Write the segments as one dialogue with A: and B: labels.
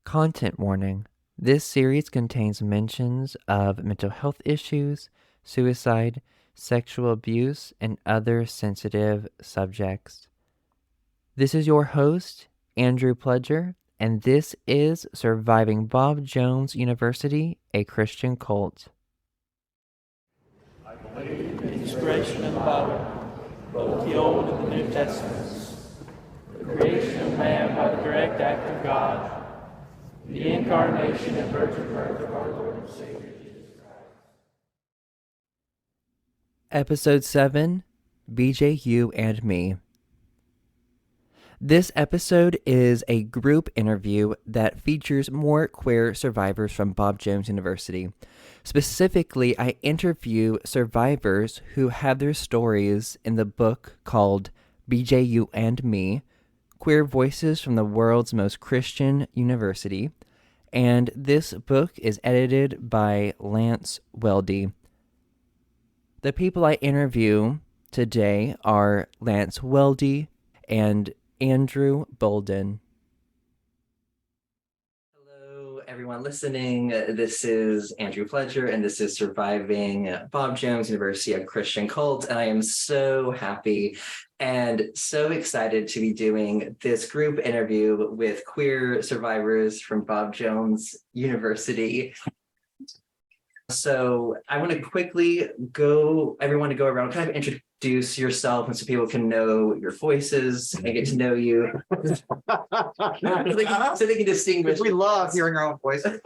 A: Content warning. This series contains mentions of mental health issues, suicide, sexual abuse, and other sensitive subjects. This is your host, Andrew Pledger, and this is Surviving Bob Jones University, a Christian Cult.
B: I believe in the inspiration of the Bible, both the Old and the New Testaments, the creation of man by the direct act of God, the incarnation and virgin birth of our Lord and Savior Jesus Christ.
A: Episode 7, BJU and Me. This episode is a group interview that features more queer survivors from Bob Jones University. Specifically, I interview survivors who have their stories in the book called BJU and Me, Queer Voices from the World's Most Christian University, and this book is edited by Lance Weldy. The people I interview today are Lance Weldy and Andrew Bolden. Hello, everyone listening. This is Andrew Pledger, and this is Surviving Bob Jones University, a Christian Cult, and I am so happy and so excited to be doing this group interview with queer survivors from Bob Jones University. So I want to quickly everyone to go around, kind of introduce yourself and so people can know your voices and get to know you. so they can distinguish.
C: We love hearing our own voices.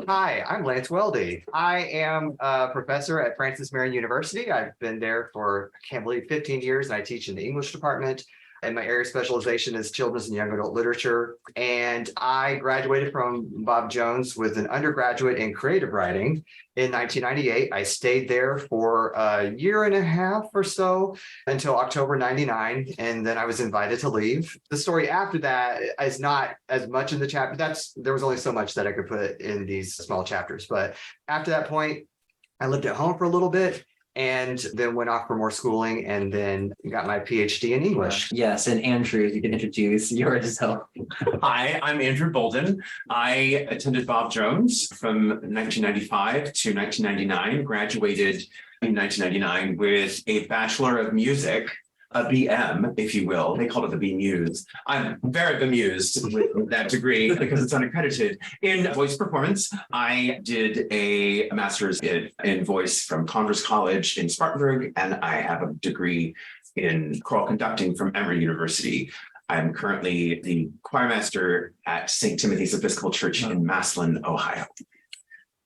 C: Hi, I'm Lance Weldy. I am a professor at Francis Marion University. I've been there for, I can't believe, 15 years, and I teach in the English department. And my area of specialization is children's and young adult literature. And I graduated from Bob Jones with an undergraduate in creative writing in 1998. I stayed there for a year and a half or so until October 99. And then I was invited to leave. The story after that is not as much in the chapter. There was only so much that I could put in these small chapters. But after that point, I lived at home for a little bit, and then went off for more schooling, and then got my PhD in English.
A: Yes, and Andrew, you can introduce yourself.
D: Hi, I'm Andrew Bolden. I attended Bob Jones from 1995 to 1999, graduated in 1999 with a Bachelor of Music, a BM, if you will. They called it the B-Muse. I'm very bemused with that degree because it's unaccredited. In voice performance, I did a master's in voice from Converse College in Spartanburg, and I have a degree in choral conducting from Emory University. I'm currently the choir master at St. Timothy's Episcopal Church in Massillon, Ohio,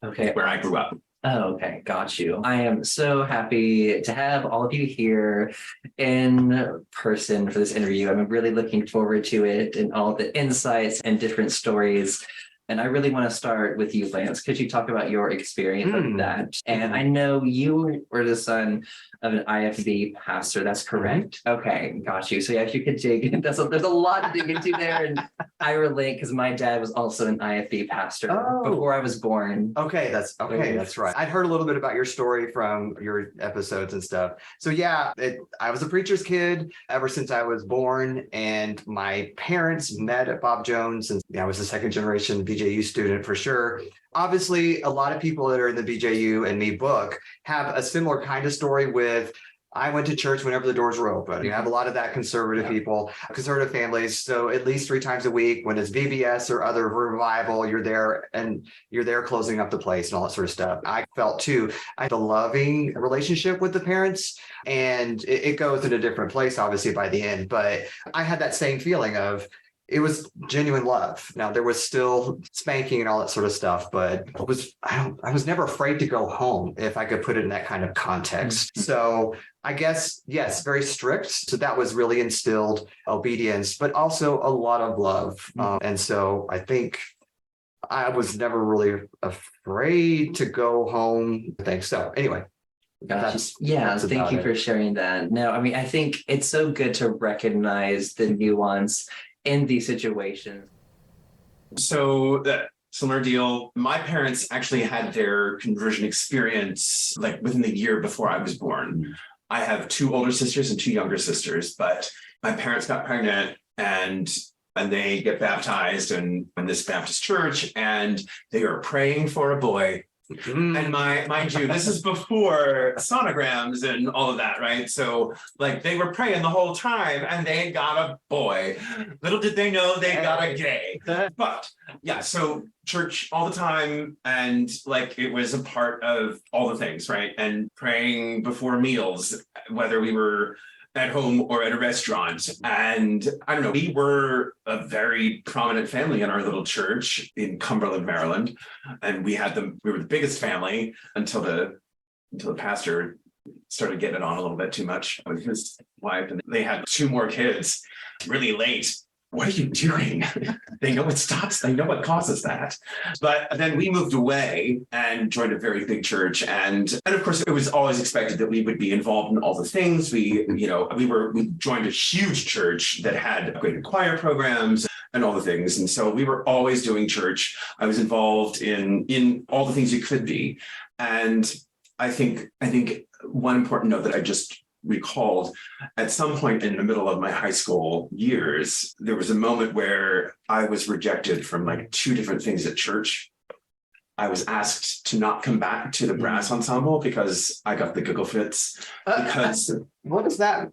D: where I grew up.
A: Oh, okay. Got you. I am so happy to have all of you here in person for this interview. I'm really looking forward to it and all the insights and different stories. And I really want to start with you, Lance. Could you talk about your experience with that? And I know you were the son of an IFB pastor. That's correct. Okay, got you. So yeah, if you could dig, there's a lot to dig into there. And I relate because my dad was also an IFB pastor before I was born.
C: That's right. I'd heard a little bit about your story from your episodes and stuff. So yeah, I was a preacher's kid ever since I was born, and my parents met at Bob Jones, and I was a second generation BJU student for sure. Obviously, a lot of people that are in the BJU and Me book have a similar kind of story with, I went to church whenever the doors were open. You have a lot of that conservative people, conservative families. So at least 3 times a week, when it's VBS or other revival, you're there and you're there closing up the place and all that sort of stuff. I felt too, I had a loving relationship with the parents, and it goes in a different place, obviously, by the end. But I had that same feeling of, it was genuine love. Now, there was still spanking and all that sort of stuff, but I was never afraid to go home, if I could put it in that kind of context. So I guess, yes, very strict. So that was really instilled obedience, but also a lot of love. And so I think I was never really afraid to go home. I think so. Anyway.
A: Thank you for sharing that. No, I mean, I think it's so good to recognize the nuance in these situations.
D: So similar deal. My parents actually had their conversion experience like within the year before I was born. I have 2 older sisters and 2 younger sisters, but my parents got pregnant and they get baptized in this Baptist church, and they are praying for a boy. And mind you, this is before sonograms and all of that, right? So like they were praying the whole time and they got a boy. Little did they know they got a gay. But yeah, so church all the time, and like it was a part of all the things, right? And praying before meals, whether we were at home or at a restaurant. And I don't know, we were a very prominent family in our little church in Cumberland, Maryland. And we were the biggest family until the pastor started getting it on a little bit too much with his wife. And they had 2 more kids really late. What are you doing? They know what stops. They know what causes that. But then we moved away and joined a very big church. And of course, it was always expected that we would be involved in all the things. We joined a huge church that had upgraded choir programs and all the things. And so we were always doing church. I was involved in all the things you could be. And I think one important note that I just recalled, at some point in the middle of my high school years, there was a moment where I was rejected from like 2 different things at church. I was asked to not come back to the brass ensemble because I got the giggle fits. Because
C: what is that?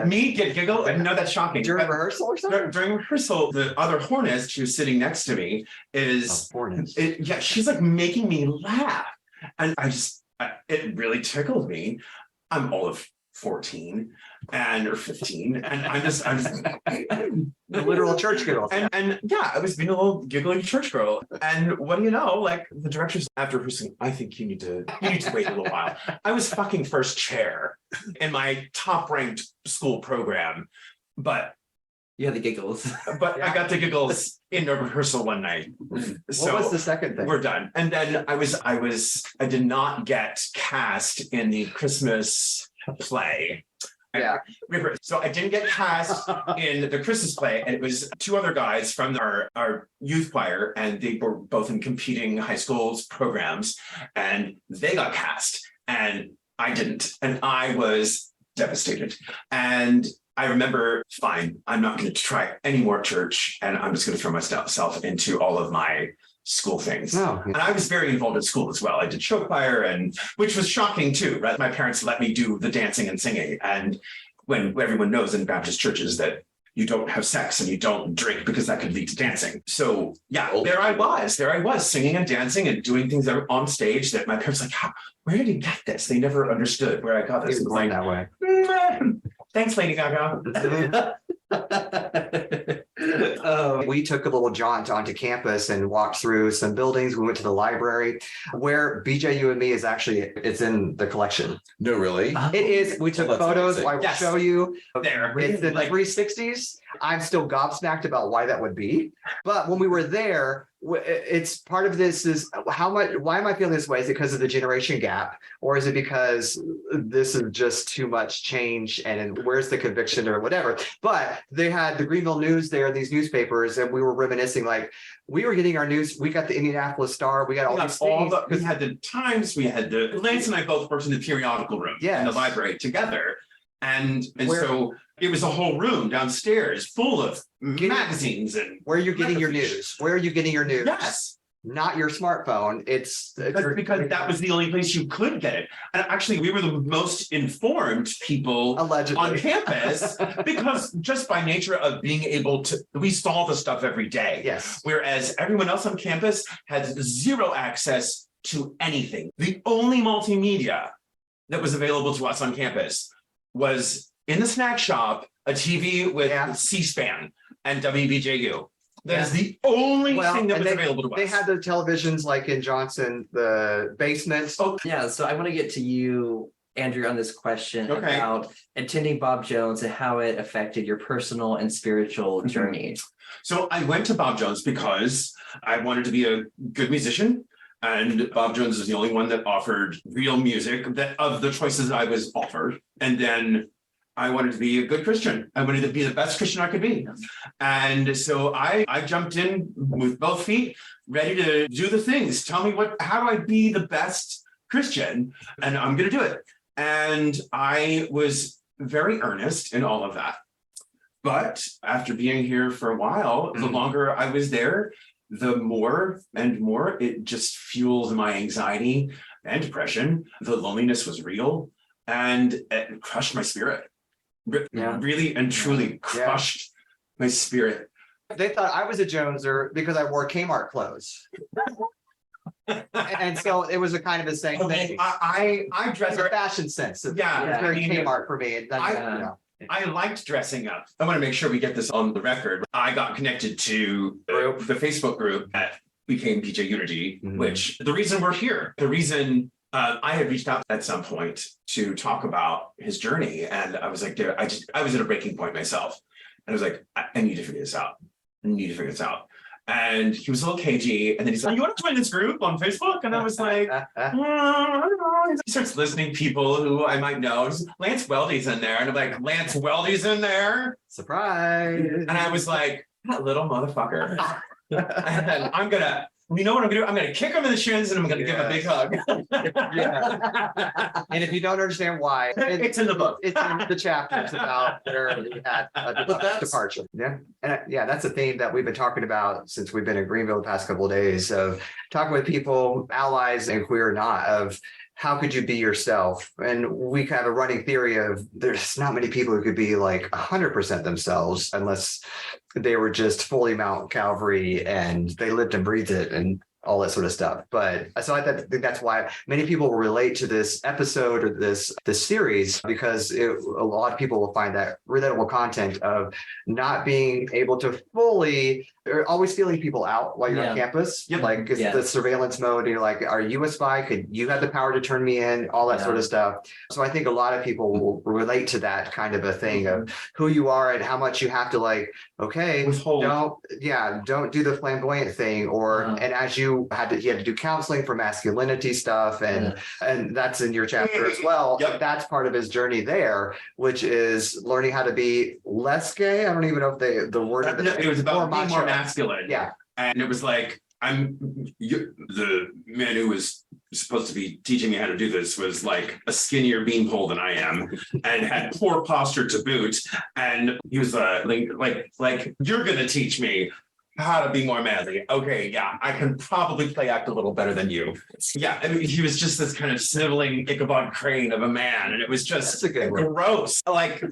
D: Me get giggle? I know that's shocking.
C: During rehearsal or something?
D: During rehearsal, the other hornist who's sitting next to me is, she's like making me laugh. And it really tickled me. I'm all of 14 or 15, and I'm just the
C: literal church girl.
D: And yeah, I was being a little giggly church girl. And what do you know? Like the directors after rehearsing, I think you need to wait a little while. I was fucking first chair in my top ranked school program, but
A: you had the giggles.
D: But yeah. I got the giggles in a rehearsal one night.
C: So what was the second thing?
D: We're done. And then I did not get cast in the Christmas play.
C: Yeah.
D: So I didn't get cast in the Christmas play, and it was 2 other guys from our youth choir, and they were both in competing high schools programs, and they got cast, and I didn't, and I was devastated. And I remember, fine, I'm not going to try any more church, and I'm just going to throw myself into all of my school things. And I was very involved in school as well. I did show choir, and which was shocking too, right? My parents let me do the dancing and singing. And when everyone knows in Baptist churches that you don't have sex and you don't drink because that could lead to dancing. So yeah, there I was singing and dancing and doing things that were on stage that my parents like, where did you get this? They never understood where I got this.
C: It was like that way.
D: Thanks, Lady Gaga.
C: We took a little jaunt onto campus and walked through some buildings. We went to the library where BJU and Me is actually, it's in the collection.
E: No, really?
C: It is. We took photos. I will show you.
D: There.
C: It's in the 360s. I'm still gobsmacked about why that would be. But when we were there, it's part of this is why am I feeling this way? Is it because of the generation gap, or is it because this is just too much change and where's the conviction or whatever? But they had the Greenville News there, these newspapers, and we were reminiscing, like we were getting our news. We got the Indianapolis Star. We got all these things.
D: We had the Times. We had Lance and I both worked in the periodical room in the library together. And so it was a whole room downstairs full of magazines and
C: where you're getting your news. Where are you getting your news?
D: Yes.
C: Not your smartphone. It's
D: because that was the only place you could get it. And actually, we were the most informed people
C: allegedly
D: on campus because just by nature of being able to, we saw the stuff every day.
C: Yes.
D: Whereas everyone else on campus had zero access to anything. The only multimedia that was available to us on campus was in the snack shop, a TV with C-SPAN and WBJU. That is the only thing that was available to us.
C: They had the televisions like in Johnson, the basements.
A: Oh, yeah. So I want to get to you, Andrew, on this question about attending Bob Jones and how it affected your personal and spiritual journey.
D: So I went to Bob Jones because I wanted to be a good musician. And Bob Jones is the only one that offered real music that of the choices I was offered. And then I wanted to be a good Christian. I wanted to be the best Christian I could be. And so I jumped in with both feet, ready to do the things. Tell me how do I be the best Christian? And I'm going to do it. And I was very earnest in all of that. But after being here for a while, the longer I was there, the more and more it just fueled my anxiety and depression. The loneliness was real and it crushed my spirit. Really and truly crushed my spirit.
C: They thought I was a Joneser because I wore Kmart clothes. And so it was a kind of the same thing.
D: I dress
C: It's a fashion sense. It's very Kmart for me.
D: I liked dressing up. I want to make sure we get this on the record. I got connected to the Facebook group that became BJ Unity, which the reason we're here, the reason I had reached out at some point to talk about his journey. And I was like, dude, I was at a breaking point myself. And I was like, I need to figure this out. I need to figure this out. And he was a little cagey. And then he's like, you want to join this group on Facebook? And I was like, I don't know. He starts listening to people who I might know. Lance Weldy's in there. And I'm like, Lance Weldy's in there?
C: Surprise.
D: And I was like, that little motherfucker. And I'm going to, you know what I'm going to do? I'm going to kick him in the shins and I'm going to give him a big hug.
C: And if you don't understand why,
D: it's in the book.
C: It's in the chapters about where we had a departure. Yeah. And that's a theme that we've been talking about since we've been in Greenville the past couple of days, of talking with people, allies and queer or not, of how could you be yourself? And we have a running theory of there's not many people who could be like 100% themselves unless they were just fully Mount Calvary and they lived and breathed it and all that sort of stuff. But so I think that's why many people will relate to this episode or this series, because a lot of people will find that relatable content of not being able to fully, or always feeling people out while you're on campus. Like the surveillance mode, you're like, are you a spy? Could you have the power to turn me in? All that sort of stuff. So I think a lot of people will relate to that kind of a thing of who you are and how much you have to like, okay, don't do the flamboyant thing, or and as you had to do counseling for masculinity stuff, and that's in your chapter as well. That's part of his journey there, which is learning how to be less gay. I don't even know if the word
D: it was about being more masculine. And it was like, the man who was supposed to be teaching me how to do this was like a skinnier beanpole than I am and had poor posture to boot. And he was like, you're going to teach me how to be more manly. Okay, I can probably play act a little better than you. I mean, he was just this kind of sniveling Ichabod Crane of a man. And it was gross. Like,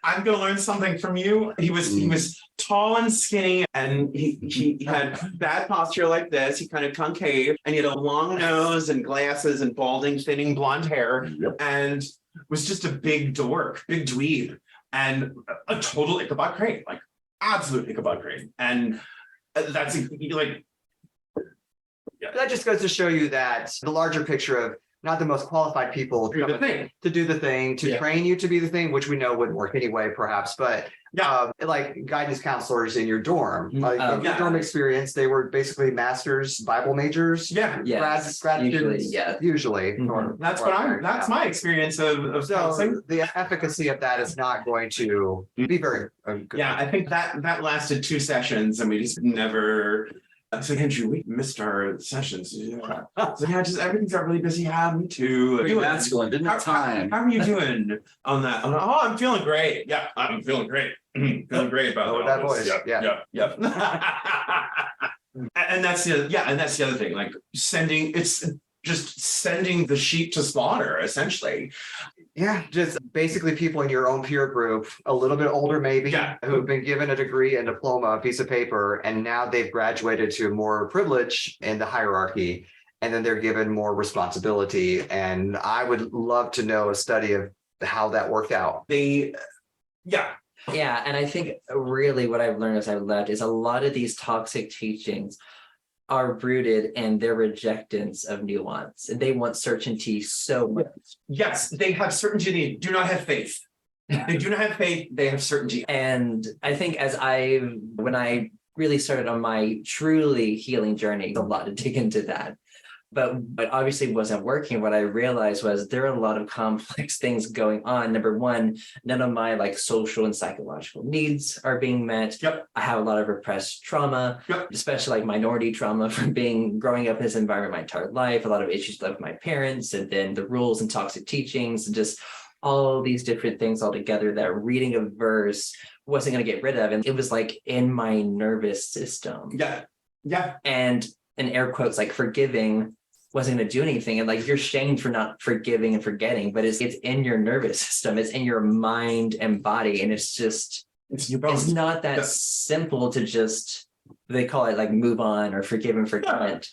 D: I'm going to learn something from you. He was tall and skinny, and he had bad posture like this. He kind of concave, and he had a long nose and glasses and balding, thinning blonde hair, and was just a big dork, big dweeb, and a total Ichabod Crane, like absolute Ichabod Crane. And that's like,
C: that just goes to show you that the larger picture of not the most qualified people to do the thing, to train you to be the thing, which we know wouldn't work anyway, perhaps. But like guidance counselors in your dorm, like in your dorm experience, they were basically masters, Bible majors. Grad students, usually.
D: That's my experience of counseling.
C: The efficacy of that is not going to be very good.
D: I think that lasted 2 sessions, and we just never. So Andrew, we missed our sessions. So just everything's got really busy. Me too.
E: Pretty masculine, didn't have time.
D: How are you doing on that? I'm feeling great. I'm feeling great. Feeling great about
C: that voice.
D: And that's the other thing. Like sending the sheep to slaughter, essentially.
C: Just basically people in your own peer group, a little bit older maybe, who've been given a degree and diploma, a piece of paper, and now they've graduated to more privilege in the hierarchy, and then they're given more responsibility. And I would love to know a study of how that worked out.
A: And I think really what I've learned as I've left is a lot of these toxic teachings are rooted in their rejectance of nuance, and they want certainty so much.
D: Yes, they have certainty. They do not have faith. They do not have faith. They have certainty.
A: And I think when I really started on my truly healing journey, a lot to dig into that. But obviously wasn't working. What I realized was there are a lot of complex things going on. Number one, none of my social and psychological needs are being met. I have a lot of repressed trauma, especially minority trauma from growing up in this environment my entire life, a lot of issues with my parents, and then the rules and toxic teachings, and just all these different things all together, that reading a verse wasn't going to get rid of. And it was like in my nervous system.
D: Yeah. Yeah.
A: And in air quotes, like forgiving wasn't going to do anything. And like you're shamed for not forgiving and forgetting, but it's in your nervous system. It's in your mind and body. And it's just,
D: It's your bones.
A: it's not that simple to just, they call it like move on or forgive and forget.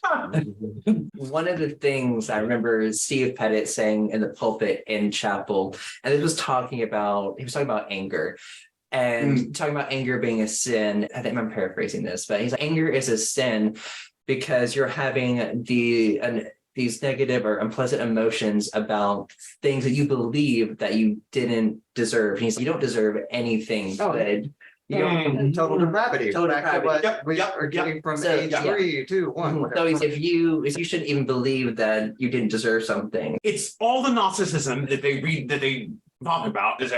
A: One of the things I remember Steve Pettit saying in the pulpit in chapel, and he was talking about anger. And talking about anger being a sin. I think I'm paraphrasing this, but he's like, anger is a sin because you're having these negative or unpleasant emotions about things that you believe that you didn't deserve. And he's like, you don't deserve anything good. You don't,
C: Total depravity.
A: Total
C: Back to
A: depravity.
C: what we are getting from
A: So,
C: age 3, 2, 1.
A: So if you shouldn't even believe that you didn't deserve something.
D: It's all the Gnosticism that they read, that they talk about. Is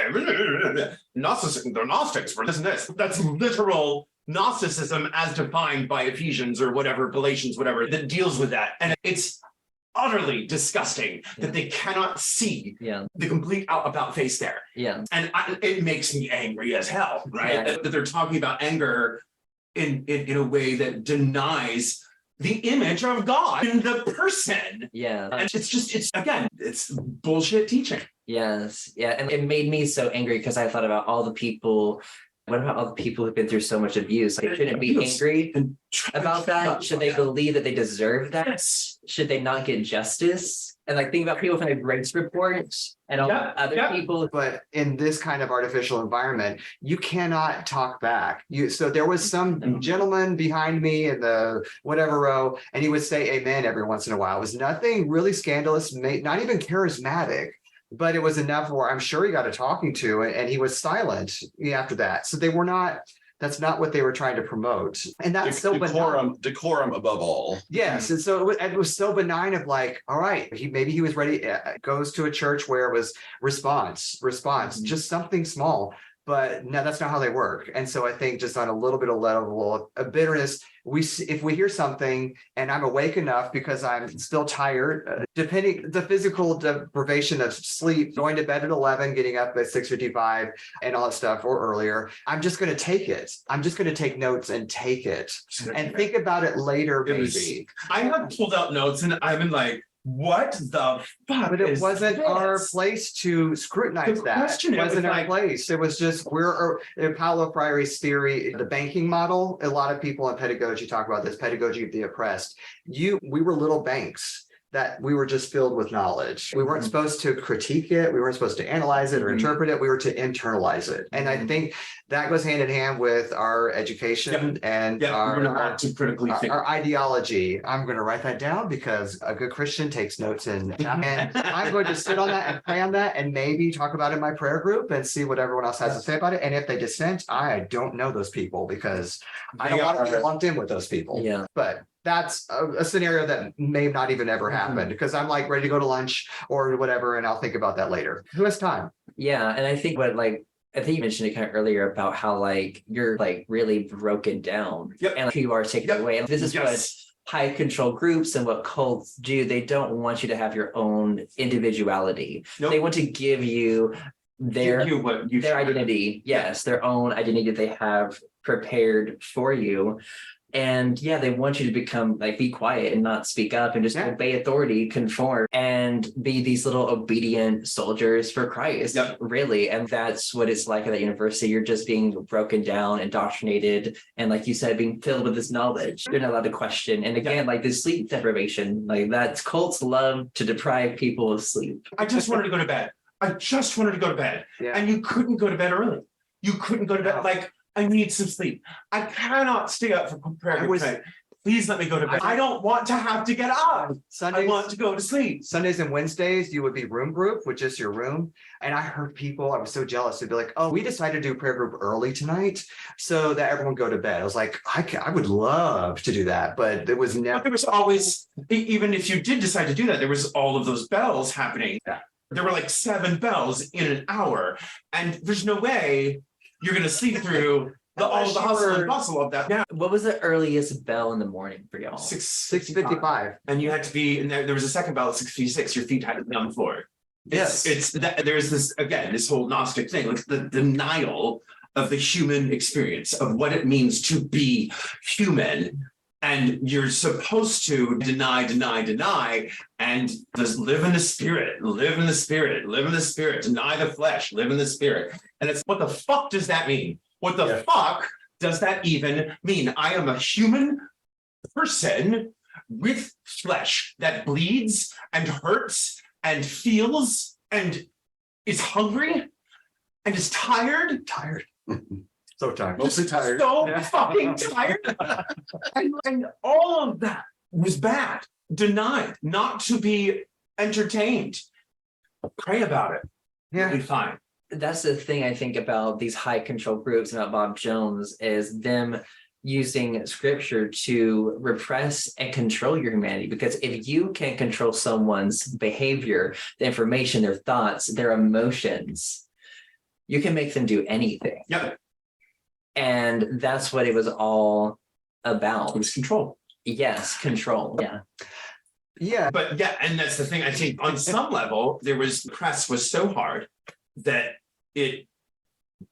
D: Gnosticism, they're Gnostics for this and this. That's literal Gnosticism as defined by Ephesians or whatever, Galatians, whatever, that deals with that. And it's utterly disgusting that they cannot see the complete about face there.
A: Yeah.
D: And it makes me angry as hell, right?
A: Yeah.
D: That they're talking about anger in a way that denies the image of God in the person.
A: Yeah.
D: And it's bullshit teaching.
A: Yes. Yeah. And it made me so angry because I thought about all the people. What about all the people who've been through so much abuse? Like, shouldn't be angry about that? Should they believe that they deserve that? Should they not get justice? And like think about people from the Grace Report and all other people.
C: But in this kind of artificial environment, you cannot talk back. So there was some gentleman behind me in the whatever row, and he would say amen every once in a while. It was nothing really scandalous, not even charismatic. But it was enough where I'm sure he got a talking to, and he was silent after that. So that's not what they were trying to promote. And that's so benign.
E: Decorum above all.
C: Yes. And so it was so benign of like, all right, maybe he was ready, goes to a church where it was response, just something small. But no, that's not how they work. And so I think just on a little bit of level of bitterness, if we hear something and I'm awake enough because I'm still tired, depending the physical deprivation of sleep, going to bed at 11, getting up at 6:55 and all that stuff or earlier, I'm just going to take it. I'm just going to take notes and take it and think about it later, maybe.
D: I have pulled out notes and I've been like, what the fuck?
C: But it wasn't our place to scrutinize that. It wasn't our place. It was just in Paulo Freire's theory, the banking model. A lot of people in pedagogy talk about this, pedagogy of the oppressed. We were little banks that we were just filled with knowledge. We weren't supposed to critique it. We weren't supposed to analyze it or interpret it. We were to internalize it. And I think that goes hand in hand with our education and our ideology. I'm going to write that down because a good Christian takes notes and I'm going to sit on that and pray on that and maybe talk about it in my prayer group and see what everyone else has to say about it. And if they dissent, I don't know those people because I don't want to get lumped in with those people.
A: Yeah.
C: But that's a scenario that may not even ever happen because I'm like ready to go to lunch or whatever, and I'll think about that later. Who has time?
A: Yeah, and I think I think you mentioned it kind of earlier about how like you're like really broken down and like, you are taken away. And this is what high control groups and what cults do. They don't want you to have your own individuality. They want to give you their identity. Yes, their own identity that they have prepared for you. And they want you to become like, be quiet and not speak up and just obey authority, conform and be these little obedient soldiers for Christ, really. And that's what it's like at that university. You're just being broken down, indoctrinated. And like you said, being filled with this knowledge, they're not allowed to question. And again, like the sleep deprivation, like that's cults love to deprive people of sleep.
D: I just wanted to go to bed. And you couldn't go to bed early. You couldn't go to bed. Like, I need some sleep. I cannot stay up for prayer tonight. Please let me go to bed. I don't want to have to get up. I want to go to sleep.
C: Sundays and Wednesdays, you would be room group with just your room. And I heard people, I was so jealous. They'd be like, oh, we decided to do prayer group early tonight so that everyone go to bed. I was like, I would love to do that, but it was never.
D: But there was always, even if you did decide to do that, there was all of those bells happening. There were like 7 bells in an hour. And there's no way you're going to sleep through all the hustle and bustle of that. Yeah.
A: What was the earliest bell in the morning for y'all?
C: 6:55.
D: And you had to be, and there was a second bell at 6:56. Your feet had to be on the floor.
C: Yes.
D: It's that there's this, again, this whole Gnostic thing, like the denial of the human experience, of what it means to be human. And you're supposed to deny, and just live in the spirit, live in the spirit, live in the spirit, deny the flesh, live in the spirit. And it's, what the fuck does that mean? What the fuck does that even mean? I am a human person with flesh that bleeds and hurts and feels and is hungry and is tired.
C: So tired.
E: Mostly tired.
D: So fucking tired. And all of that was bad, denied, not to be entertained. Pray about it.
C: Yeah.
D: You'll be fine.
A: That's the thing I think about these high control groups and about Bob Jones is them using scripture to repress and control your humanity. Because if you can control someone's behavior, the information, their thoughts, their emotions, you can make them do anything.
D: Yep.
A: And that's what it was all about.
D: It was control.
A: Yes, control. Yeah.
C: Yeah.
D: But yeah, and that's the thing. I think on some level, the press was so hard that it,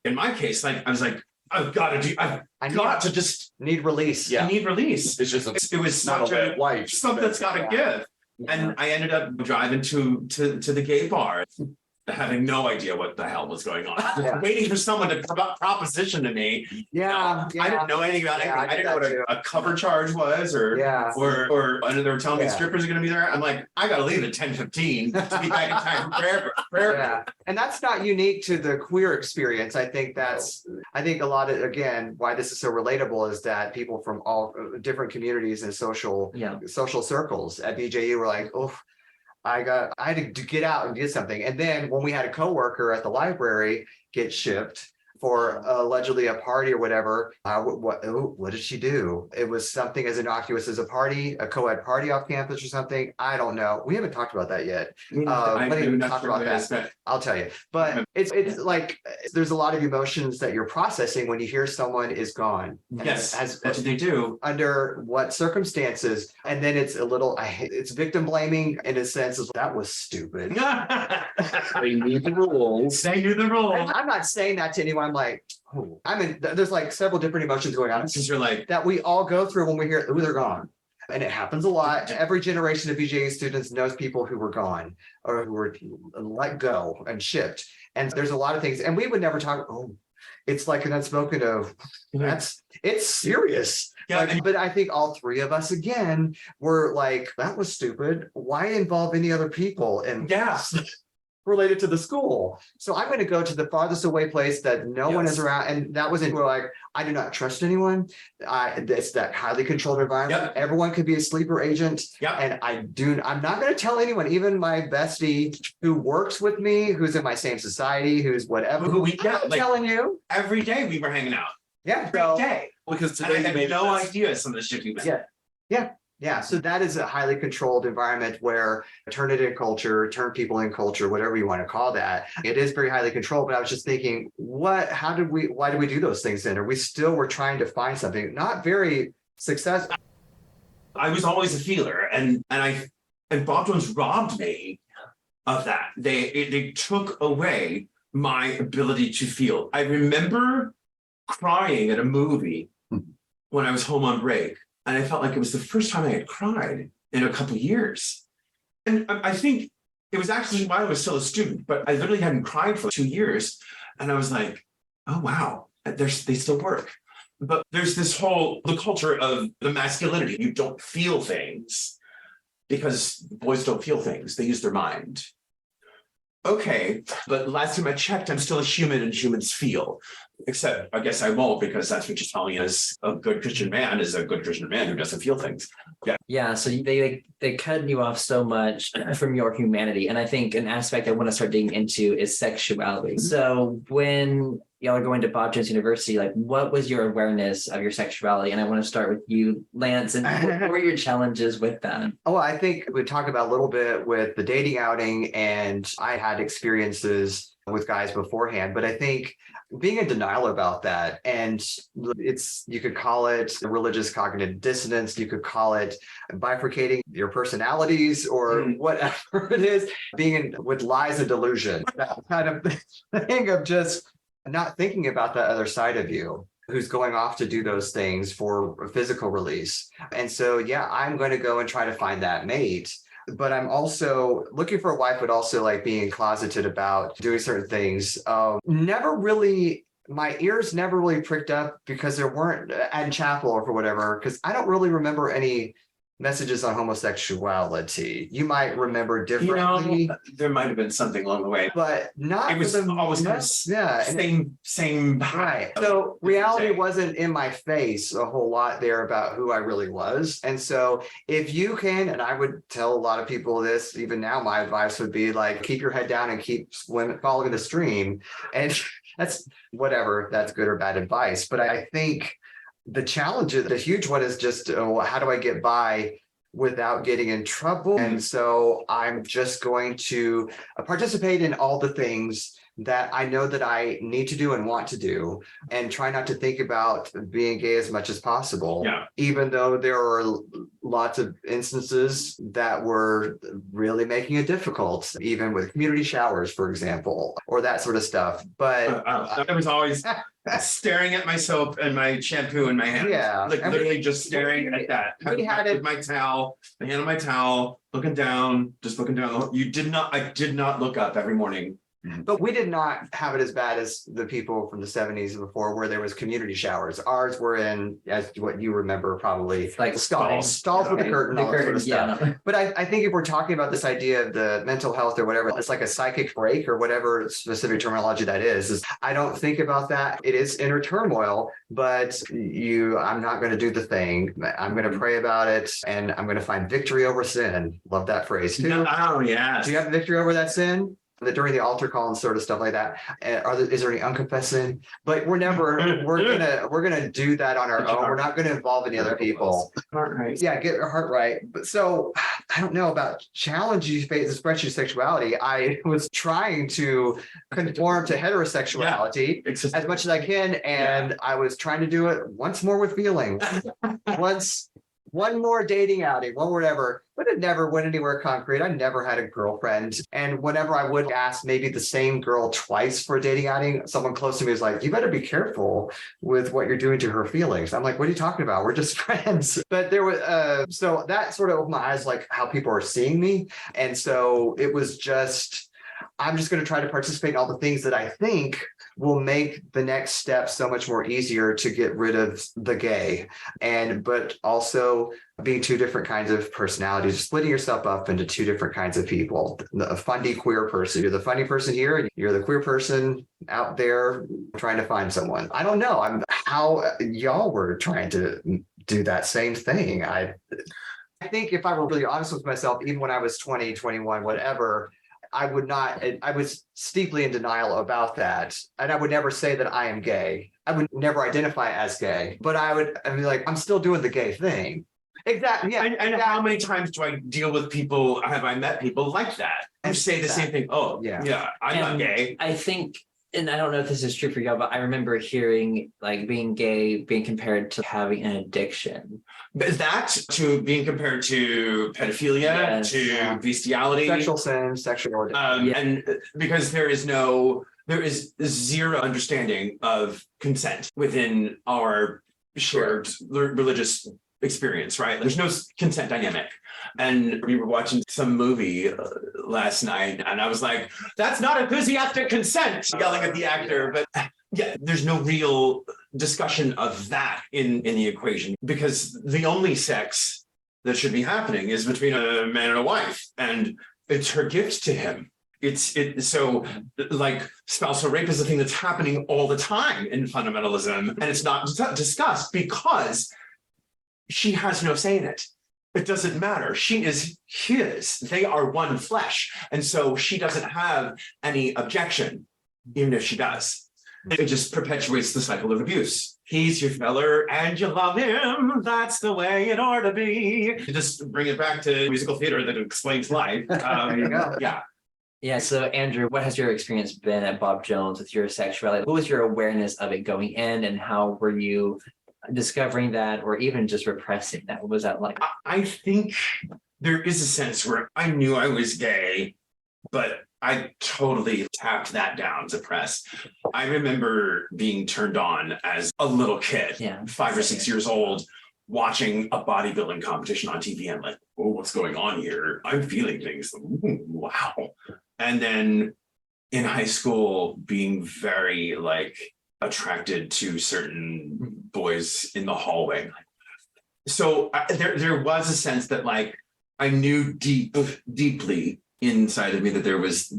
D: in my case, like I was like, I've got to just
C: need release.
D: I need release.
E: It's just
D: It was such a
E: life.
D: something that's got to give. And I ended up driving to the gay bar, having no idea what the hell was going on.
C: Yeah.
D: Waiting for someone to proposition to me.
C: Yeah.
D: I didn't know anything about anything.
C: Yeah,
D: I didn't know what a cover charge was, or and they were telling me strippers are going to be there. I'm like, I got to leave at 10:15 to be back in time for prayer.
C: Yeah. And that's not unique to the queer experience. I think a lot of, again, why this is so relatable is that people from all different communities and social circles at BJU were like, oh, I had to get out and get something. And then when we had a coworker at the library get shipped for allegedly a party or whatever, what did she do? It was something as innocuous as a co-ed party off campus or something. I don't know. We haven't talked about that yet. I'll tell you. But it's like there's a lot of emotions that you're processing when you hear someone is gone.
D: Yes, what did they do?
C: Under what circumstances? And then it's it's victim blaming in a sense of that was stupid.
E: They knew the rules.
D: They knew the rules.
C: And I'm not saying that to anyone. I'm like, oh, there's like several different emotions going on.
D: Because you're like
C: that we all go through when we hear, oh, they're gone. And it happens a lot. Every generation of BJU students knows people who were gone or who were let go and shipped. And there's a lot of things. And we would never talk, it's like an unspoken of, it's serious.
D: Yeah,
C: but I think all three of us, again, were like, that was stupid. Why involve any other people? And related to the school. So I'm going to go to the farthest away place that no one is around. And that was we're like, I do not trust anyone. It's that highly controlled environment. Everyone could be a sleeper agent. And I'm not going to tell anyone, even my bestie who works with me, who's in my same society, who's whatever. I'm telling you.
D: Every day we were hanging out.
C: Yeah.
D: Every day.
E: Because today
D: I had no idea some of the shit we went.
C: Yeah, so that is a highly controlled environment where turn people in culture, whatever you want to call that. It is very highly controlled, but I was just thinking, why did we do those things then? Or we're trying to find something, not very successful.
D: I was always a feeler and Bob Jones robbed me of that. They took away my ability to feel. I remember crying at a movie when I was home on break. And I felt like it was the first time I had cried in a couple of years. And I think it was actually while I was still a student, but I literally hadn't cried for 2 years. And I was like, oh, wow, they still work. But there's the culture of the masculinity. You don't feel things because boys don't feel things. They use their mind. Okay, but last time I checked, I'm still a human and humans feel. Except I guess I won't, because that's what you're telling me is a good Christian man who doesn't feel things.
A: Yeah. So they cut you off so much from your humanity. And I think an aspect I want to start digging into is sexuality. So when y'all are going to Bob Jones University, like what was your awareness of your sexuality? And I want to start with you, Lance, and what were your challenges with that?
C: Oh, I think we talked about a little bit with the dating outing, and I had experiences with guys beforehand, but I think being in denial about that, and you could call it religious cognitive dissonance, you could call it bifurcating your personalities or whatever it is, being with lies and delusion, that kind of thing of just not thinking about that other side of you who's going off to do those things for physical release. And so, yeah, I'm going to go and try to find that mate. But I'm also looking for a wife, but also like being closeted about doing certain things. Never really, my ears never really pricked up because there weren't at chapel or for whatever, because I don't really remember any messages on homosexuality. You might remember differently.
D: There might have been something along the way,
C: but not.
D: It was always kind of same.
C: Right. So reality wasn't in my face a whole lot there about who I really was. And so if you can, and I would tell a lot of people this, even now, my advice would be like, keep your head down and keep following the stream. And that's whatever, that's good or bad advice. But I think the challenge, the huge one is just, how do I get by without getting in trouble? And so I'm just going to participate in all the things that I know that I need to do and want to do, and try not to think about being gay as much as possible.
D: Yeah.
C: Even though there are lots of instances that were really making it difficult, even with community showers, for example, or that sort of stuff. But
D: I was always staring at my soap and my shampoo in my hand.
C: Yeah.
D: Like literally just staring at that.
C: We had it
D: with my towel, my hand on my towel, looking down, just looking down. I did not look up every morning.
C: But we did not have it as bad as the people from the 70s and before, where there was community showers. Ours were in, as what you remember, probably
A: Like
C: stalls with the curtain, all that sort of stuff.
A: Yeah.
C: But I think if we're talking about this idea of the mental health or whatever, it's like a psychic break or whatever specific terminology that is I don't think about that. It is inner turmoil, but I'm not going to do the thing. I'm going to pray about it, and I'm going to find victory over sin. Love that phrase too.
D: Oh yeah.
C: Do you have victory over that sin? During the altar call and sort of stuff like that, is there any unconfessed sin? But we're gonna do that on our own. We're not going to involve any other people.
D: Heart right.
C: Yeah, get your heart right. But so I don't know about challenging express your sexuality. I was trying to conform to heterosexuality as much as I can, and I was trying to do it once more with feeling, one more dating outing, one whatever, but it never went anywhere concrete. I never had a girlfriend. And whenever I would ask maybe the same girl twice for a dating outing, someone close to me was like, you better be careful with what you're doing to her feelings. I'm like, what are you talking about? We're just friends. But there was, so that sort of opened my eyes, like how people are seeing me. And so it was just, I'm just going to try to participate in all the things that I think will make the next step so much more easier to get rid of the gay, but also being two different kinds of personalities, splitting yourself up into two different kinds of people. A fundy queer person, you're the funny person here, and you're the queer person out there trying to find someone. I don't know how y'all were trying to do that same thing. I think if I were really honest with myself, even when I was 20, 21, whatever, I was steeply in denial about that. And I would never say that I am gay. I would never identify as gay, but I'd be like, I'm still doing the gay thing. Exactly. Yeah.
D: And how many times do I deal with people? Have I met people like that who say the same thing? Oh, yeah, I'm not gay.
A: I think, and I don't know if this is true for y'all, but I remember hearing like being gay being compared to having an addiction.
D: That to being compared to pedophilia, to bestiality,
C: sexual sin, sexual order.
D: And because there is zero understanding of consent within our shared religious experience, right? There's no consent dynamic. And we were watching some movie last night, and I was like, that's not enthusiastic consent, yelling at the actor. But yeah, there's no real discussion of that in the equation, because the only sex that should be happening is between a man and a wife, and it's her gift to him. So like spousal rape is a thing that's happening all the time in fundamentalism, and it's not discussed because she has no say in it. It doesn't matter. She is his. They are one flesh. And so she doesn't have any objection, even if she does. It just perpetuates the cycle of abuse. He's your feller and you love him. That's the way it ought to be. To just bring it back to musical theater that explains life.
C: There you go.
D: Yeah.
A: Yeah. So Andrew, what has your experience been at Bob Jones with your sexuality? What was your awareness of it going in, and how were you discovering that, or even just repressing that? What was that like?
D: I think there is a sense where I knew I was gay, but I totally tapped that down to press. I remember being turned on as a little kid, 5 or 6 years old, watching a bodybuilding competition on TV. I'm like, oh, what's going on here? I'm feeling things. Ooh, wow. And then in high school, being very like attracted to certain boys in the hallway. So there was a sense that like I knew deeply inside of me that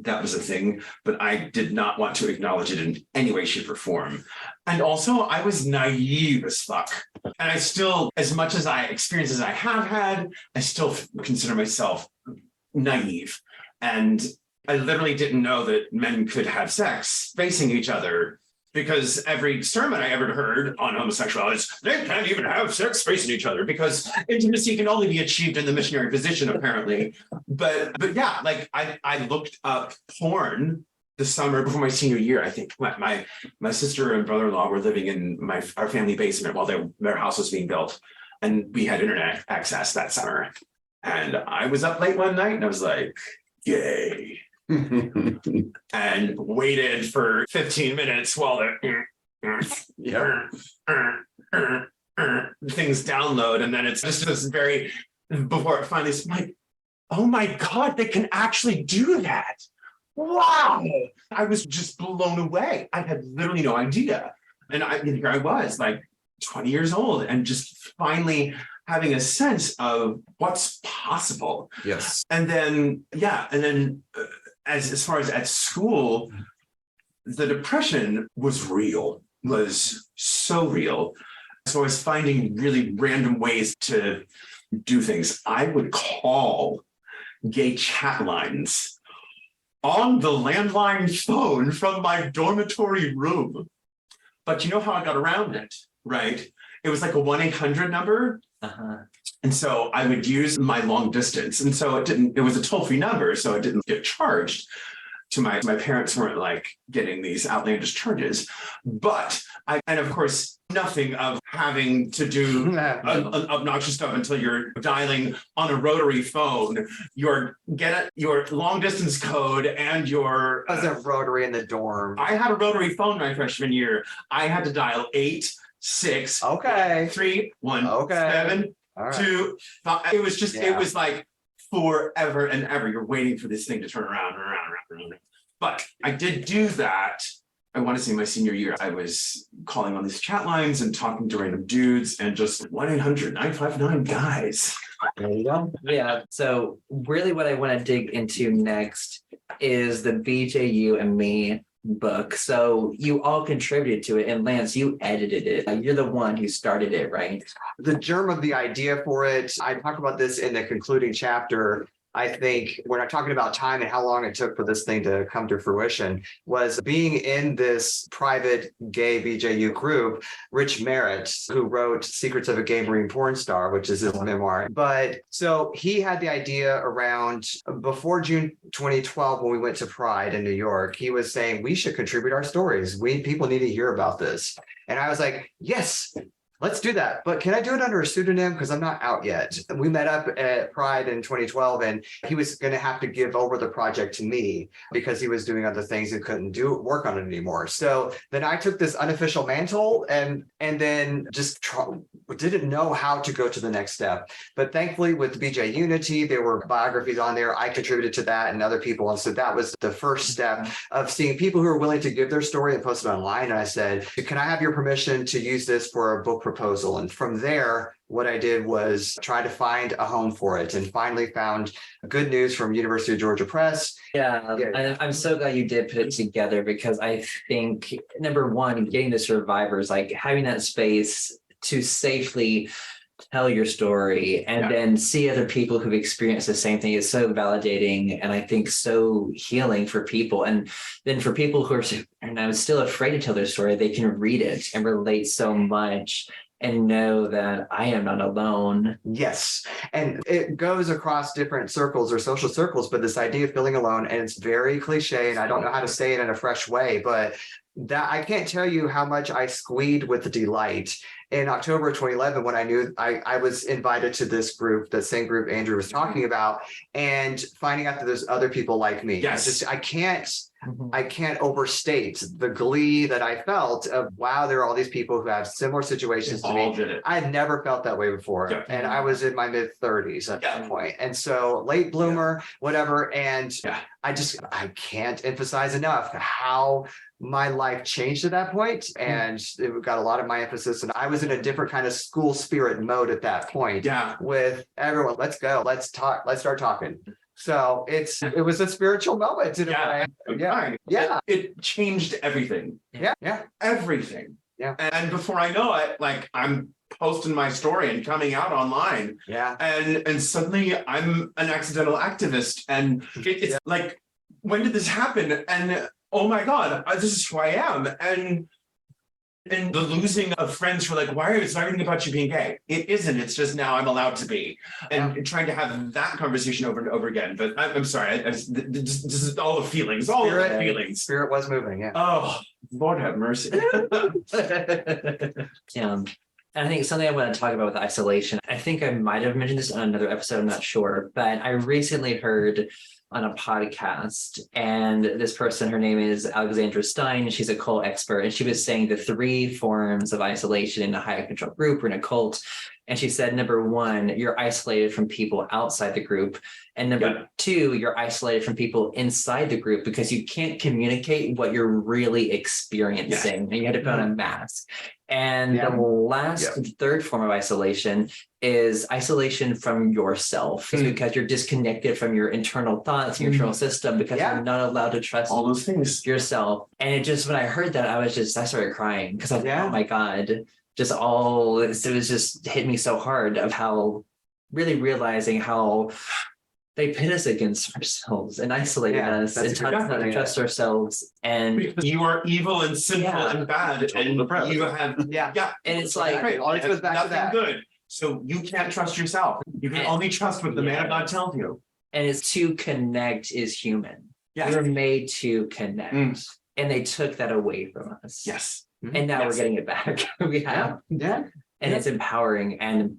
D: that was a thing, but I did not want to acknowledge it in any way, shape, or form. And also I was naive as fuck. And I still, as much as experiences I have had, I still consider myself naive. And I literally didn't know that men could have sex facing each other, because every sermon I ever heard on homosexuality is they can't even have sex facing each other because intimacy can only be achieved in the missionary position, apparently. But yeah, like I looked up porn the summer before my senior year. I think my sister and brother-in-law were living in our family basement while their house was being built, and we had internet access that summer. And I was up late one night and I was like, yay. And waited for 15 minutes while the things download, and then it's just this before it finally, it's like, oh my God, they can actually do that. Wow. I was just blown away. I had literally no idea. And here I was like 20 years old and just finally having a sense of what's possible.
C: Yes.
D: And then, as far as at school, the depression was so real. So I was finding really random ways to do things. I would call gay chat lines on the landline phone from my dormitory room. But you know how I got around it, right? It was like a 1-800 number. And so I would use my long distance. And so it was a toll-free number, so it didn't get charged to my parents weren't like getting these outlandish charges. But and of course, nothing of having to do obnoxious stuff until you're dialing on a rotary phone, your long distance code and your.
C: Was a rotary in the dorm?
D: I had a rotary phone my freshman year. I had to dial 8, 6, 3, 1, 7, 2, 5. It was just, it was like forever and ever. You're waiting for this thing to turn around and around. But I did do that. I want to say my senior year, I was calling on these chat lines and talking to random dudes and just 1-800-959-GUYS.
A: There you go. Yeah. So really what I want to dig into next is the BJU and Me book. So you all contributed to it, and Lance, you edited it. You're the one who started it, right?
C: The germ of the idea for it, I talk about this in the concluding chapter. I think when I'm talking about time and how long it took for this thing to come to fruition, was being in this private gay BJU group. Rich Merritt, who wrote Secrets of a Gay Marine Porn Star, which is his memoir. But so he had the idea around before June 2012, when we went to Pride in New York. He was saying we should contribute our stories. People need to hear about this. And I was like, yes, let's do that. But can I do it under a pseudonym? Because I'm not out yet. We met up at Pride in 2012, and he was going to have to give over the project to me because he was doing other things and couldn't work on it anymore. So then I took this unofficial mantle and then just didn't know how to go to the next step. But thankfully with BJ Unity, there were biographies on there. I contributed to that and other people. And so that was the first step of seeing people who are willing to give their story and post it online. And I said, can I have your permission to use this for a book proposal? And from there, what I did was try to find a home for it, and finally found good news from University of Georgia Press.
A: Yeah, I'm so glad you did put it together, because I think, number one, getting the survivors, like having that space to safely tell your story and then see other people who've experienced the same thing is so validating, and I think so healing for people. And then for people who are still afraid to tell their story, they can read it and relate so much and know that I am not alone.
C: Yes. And it goes across different circles or social circles, but this idea of feeling alone, and it's very cliche, and I don't know how to say it in a fresh way, but that I can't tell you how much I squeed with delight in October of 2011, when I knew I was invited to this group, the same group Andrew was talking about, and finding out that there's other people like me.
D: Yes.
C: I can't overstate the glee that I felt of, wow, there are all these people who have similar situations to me. I had never felt that way before.
D: Yeah.
C: And I was in my mid 30s at that point. And so late bloomer, whatever. And I can't emphasize enough how my life changed at that point, and it got a lot of my emphasis. And I was in a different kind of school spirit mode at that point. With everyone, let's go, let's talk, let's start talking. So it was a spiritual moment in a way.
D: It changed everything. Everything. And before I know it, like, I'm posting my story and coming out online. And suddenly I'm an accidental activist. And it's like, when did this happen? And oh my God, this is who I am. And the losing of friends who are like, why is everything about you being gay? It isn't. It's just now I'm allowed to be. And trying to have that conversation over and over again. But I'm sorry, this is all the feelings,
C: Spirit was moving,
D: Oh, Lord have mercy.
A: And I think something I want to talk about with isolation, I think I might have mentioned this on another episode, I'm not sure, but I recently heard on a podcast, and this person, her name is Alexandra Stein, she's a cult expert, and she was saying the 3 forms of isolation in a high control group or in a cult. And she said, number 1, you're isolated from people outside the group. And number 2, you're isolated from people inside the group because you can't communicate what you're really experiencing. And you had to put on a mask. And the last, third form of isolation is isolation from yourself. It's because you're disconnected from your internal thoughts, your internal system, because you're not allowed to trust
D: all those things
A: yourself. And it just, when I heard that, I started crying because I thought, oh my God, it was just hit me so hard of how really realizing how they pit us against ourselves and isolated us and taught us not to trust ourselves. And
D: because you are evil and sinful and bad, and you have
C: and
D: it's like
C: it always goes back to that.
D: Good. So you can't trust yourself. You can only trust what the man of God tells you.
A: And it's to connect is human. We're made to connect. And they took that away from us. And now we're getting it back. We have. And it's empowering. And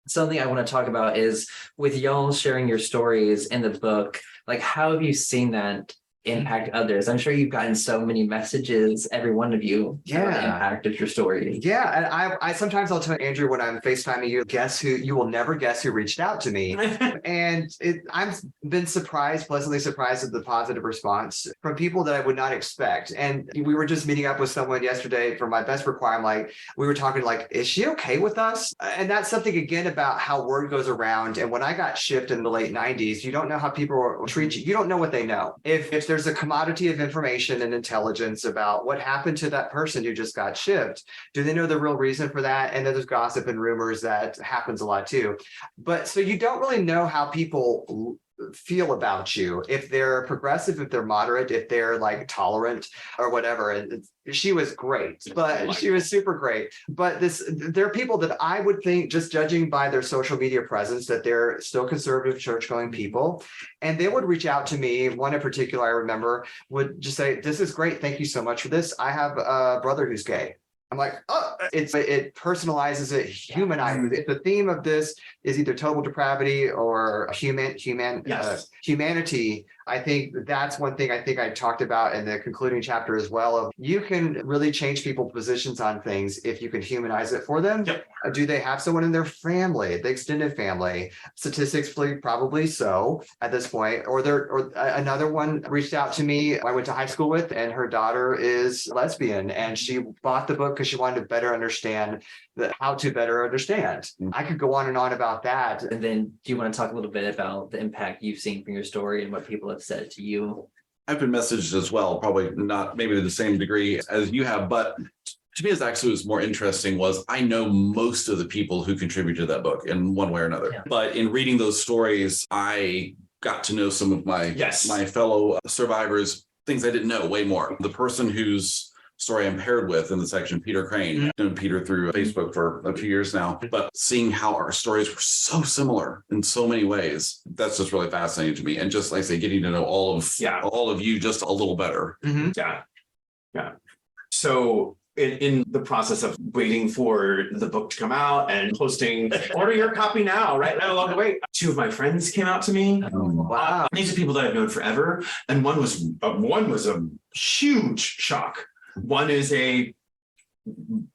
A: something I want to talk about is with y'all sharing your stories in the book, like, how have you seen that impact others? I'm sure you've gotten so many messages, every one of you, the impact of your story.
C: And I sometimes I'll tell Andrew when I'm FaceTiming you, you will never guess who reached out to me. And I've been pleasantly surprised at the positive response from people that I would not expect. And we were just meeting up with someone yesterday for my best requirement. We were talking like, is she okay with us? And that's something again about how word goes around. And when I got shipped in the late 90s, you don't know how people will treat you. You don't know what they know. If there's a commodity of information and intelligence about what happened to that person who just got shipped, do they know the real reason for that? And then there's gossip and rumors that happens a lot too. But so you don't really know how people feel about you, if they're progressive, if they're moderate, if they're like tolerant or whatever. And she was great, but she was super great. But there are people that I would think, just judging by their social media presence, that they're still conservative church-going people. And they would reach out to me. One in particular, I remember, would just say, this is great. Thank you so much for this. I have a brother who's gay. I'm like, oh, it personalizes it, humanizes it. The theme of this is either total depravity or humanity. I think that's one thing I think I talked about in the concluding chapter as well. Of you can really change people's positions on things if you can humanize it for them. Do they have someone in their family, the extended family? Statistically, probably so at this point. Or another one reached out to me I went to high school with, and her daughter is lesbian, and she bought the book because she wanted to better understand how to better understand. I could go on and on about that.
A: And then do you want to talk a little bit about the impact you've seen from your story and what people have said to you?
F: I've been messaged as well, probably not maybe to the same degree as you have, but to me, as actually was more interesting was I know most of the people who contributed to that book in one way or another. But in reading those stories, I got to know some of my fellow survivors, things I didn't know way more. The person whose story I'm paired with in the section, Peter Crane. I've known Peter through Facebook for a few years now, but seeing how our stories were so similar in so many ways, that's just really fascinating to me. And just like I say, getting to know all of you just a little better.
D: So in the process of waiting for the book to come out and posting, order your copy now, right along the way, two of my friends came out to me.
C: Wow.
D: These are people that I've known forever, and one was a huge shock. One is a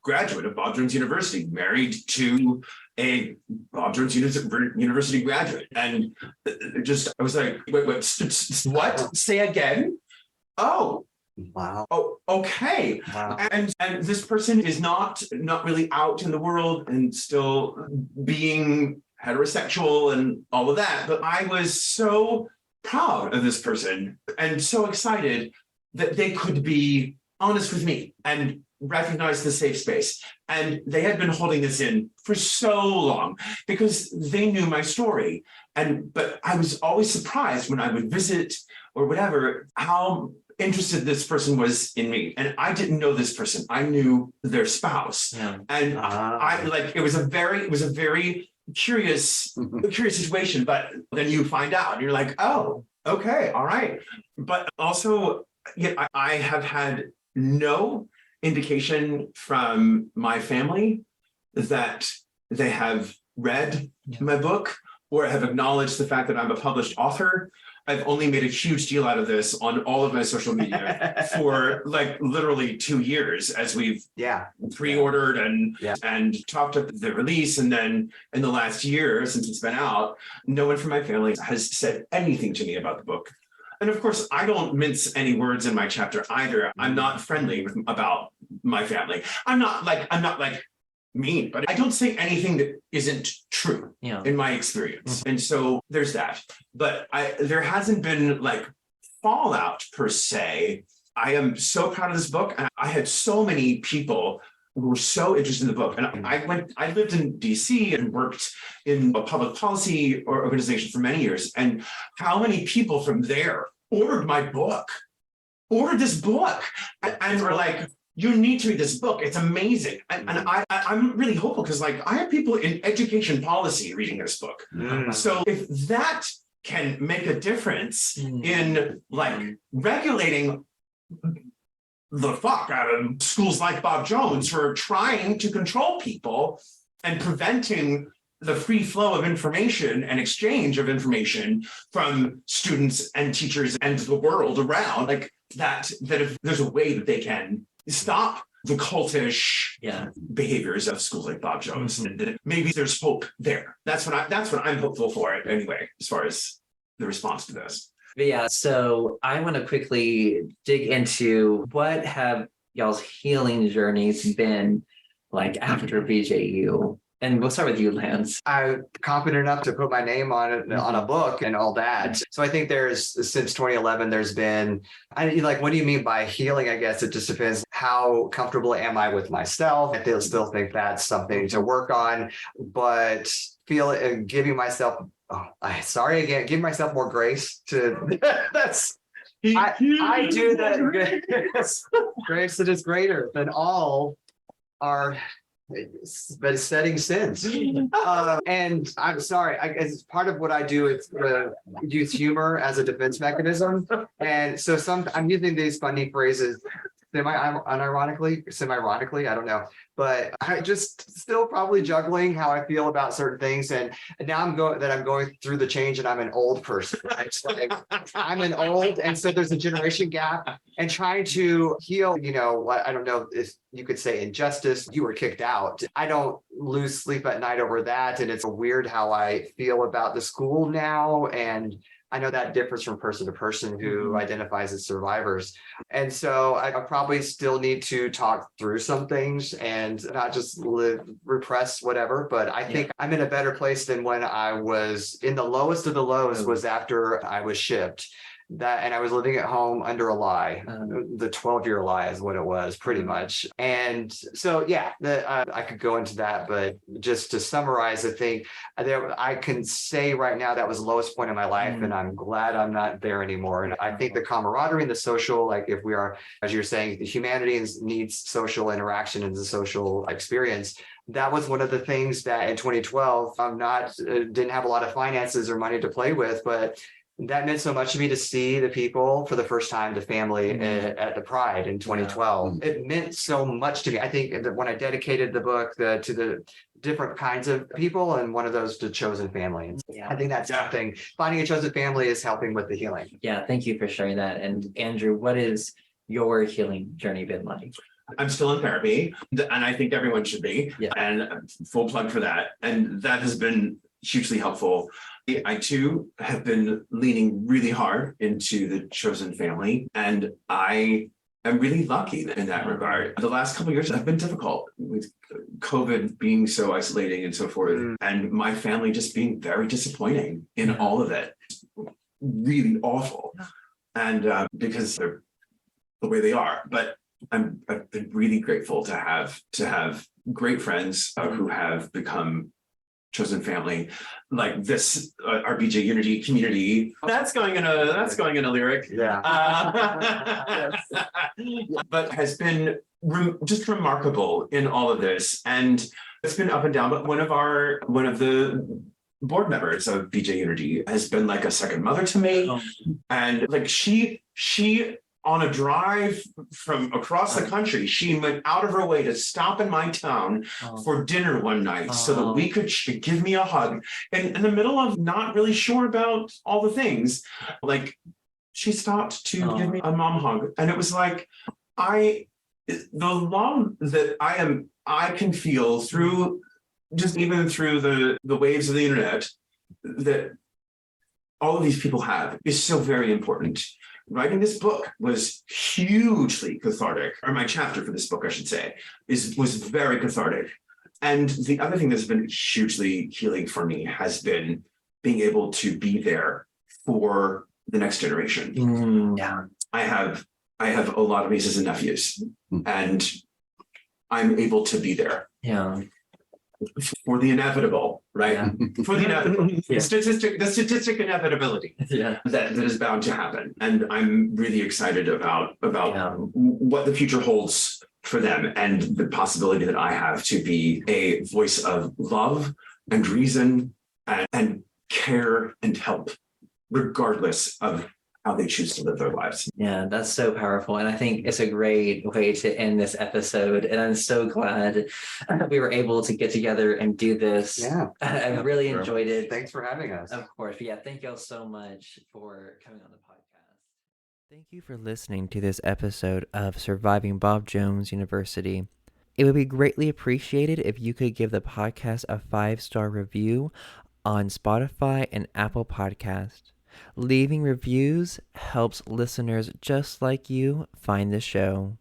D: graduate of Bob Jones University, married to a Bob Jones University graduate, and just I was like, wait, what? Say again? Oh.
C: Wow.
D: Oh, okay.
C: Wow.
D: And this person is not really out in the world and still being heterosexual and all of that. But I was so proud of this person and so excited that they could be honest with me and recognize the safe space. And they had been holding this in for so long because they knew my story. But I was always surprised when I would visit or whatever, how interested this person was in me. And I didn't know this person. I knew their spouse.
A: Yeah.
D: And it was a very curious situation. But then you find out and you're like, oh, okay, all right. But also, yeah, I have had no indication from my family that they have read my book or have acknowledged the fact that I'm a published author. I've only made a huge deal out of this on all of my social media for like literally 2 years as we've pre-ordered and talked up the release. And then in the last year, since it's been out, no one from my family has said anything to me about the book. And of course, I don't mince any words in my chapter either. I'm not friendly about my family. I'm not like mean, but I don't say anything that isn't true in my experience. And so there's that. But there hasn't been like fallout per se. I am so proud of this book. And I had so many people who were so interested in the book. And I lived in DC and worked in a public policy organization for many years. And how many people from there ordered this book and were like, you need to read this book. It's amazing. And I'm really hopeful because like I have people in education policy reading this book. So if that can make a difference in like regulating the fuck out of schools like Bob Jones for trying to control people and preventing the free flow of information and exchange of information from students and teachers and the world around, like that if there's a way that they can stop the cultish behaviors of schools like Bob Jones, and maybe there's hope there. That's what I'm hopeful for it anyway, as far as the response to this.
A: But yeah, so I want to quickly dig into what have y'all's healing journeys been like after BJU? And we'll start with you, Lance.
C: I'm confident enough to put my name on it, on a book and all that. So I think since 2011, there's been, what do you mean by healing? I guess it just depends. How comfortable am I with myself? I still think that's something to work on, but giving myself, giving myself more grace to, I do that. Grace that is greater than all our besetting sins. And I'm sorry, as part of what I do, it's use humor as a defense mechanism. And so I'm using these funny phrases semi-ironically, I don't know. But I just still probably juggling how I feel about certain things. And now I'm going through the change and I'm an old person. Right? I'm an old, and so there's a generation gap and trying to heal, I don't know if you could say injustice, you were kicked out. I don't lose sleep at night over that. And it's weird how I feel about the school now. And I know that differs from person to person who identifies as survivors. And so I probably still need to talk through some things and not just repress whatever. But I think I'm in a better place than when I was in the lowest of the lows was after I was shipped. And I was living at home under a lie. The 12-year lie is what it was, pretty much. And so, I could go into that, but just to summarize, I think I can say right now that was the lowest point in my life, and I'm glad I'm not there anymore. And I think the camaraderie and the social, like if we are, as you're saying, humanity needs social interaction and the social experience. That was one of the things that in 2012, didn't have a lot of finances or money to play with, but that meant so much to me to see the people for the first time, the family at the Pride in 2012. It meant so much to me. I think that when I dedicated the book to the different kinds of people, and one of those to chosen family. I think that's something, finding a chosen family is helping with the healing.
A: Yeah, thank you for sharing that. And Andrew, what is your healing journey been like?
D: I'm still in therapy, and I think everyone should be.
A: Yeah.
D: And full plug for that. And that has been hugely helpful. I too have been leaning really hard into the chosen family, and I am really lucky in that regard. The last couple of years have been difficult with COVID being so isolating and so forth, and my family just being very disappointing in all of it. Really awful. And because they're the way they are. But I've been really grateful to have great friends who have become chosen family, like this, our BJ Unity community. That's going in a lyric.
C: Yeah.
D: But has been just remarkable in all of this, and it's been up and down. But one of the board members of BJ Unity has been like a second mother to me, and like she on a drive from across the country, she went out of her way to stop in my town for dinner one night so that we could give me a hug. And in the middle of not really sure about all the things, like she stopped to give me a mom hug. And it was like, the love that I can feel through, just even through the waves of the internet, that all of these people have is so very important. Writing this book was hugely cathartic, or my chapter for this book, I should say, was very cathartic. And the other thing that's been hugely healing for me has been being able to be there for the next generation.
A: Yeah.
D: I have a lot of nieces and nephews, and I'm able to be there.
A: Yeah.
D: For the inevitable, right?
A: Yeah.
D: For the inevitable, the statistic inevitability that is bound to happen, and I'm really excited about what the future holds for them, and the possibility that I have to be a voice of love and reason and care and help, regardless of how they choose to live their lives.
A: Yeah, that's so powerful. And I think it's a great way to end this episode. And I'm so glad we were able to get together and do this.
C: Yeah.
A: I really enjoyed it.
C: Thanks for having us.
A: Of course. But yeah, thank y'all so much for coming on the podcast. Thank you for listening to this episode of Surviving Bob Jones University. It would be greatly appreciated if you could give the podcast a 5-star review on Spotify and Apple Podcast. Leaving reviews helps listeners just like you find the show.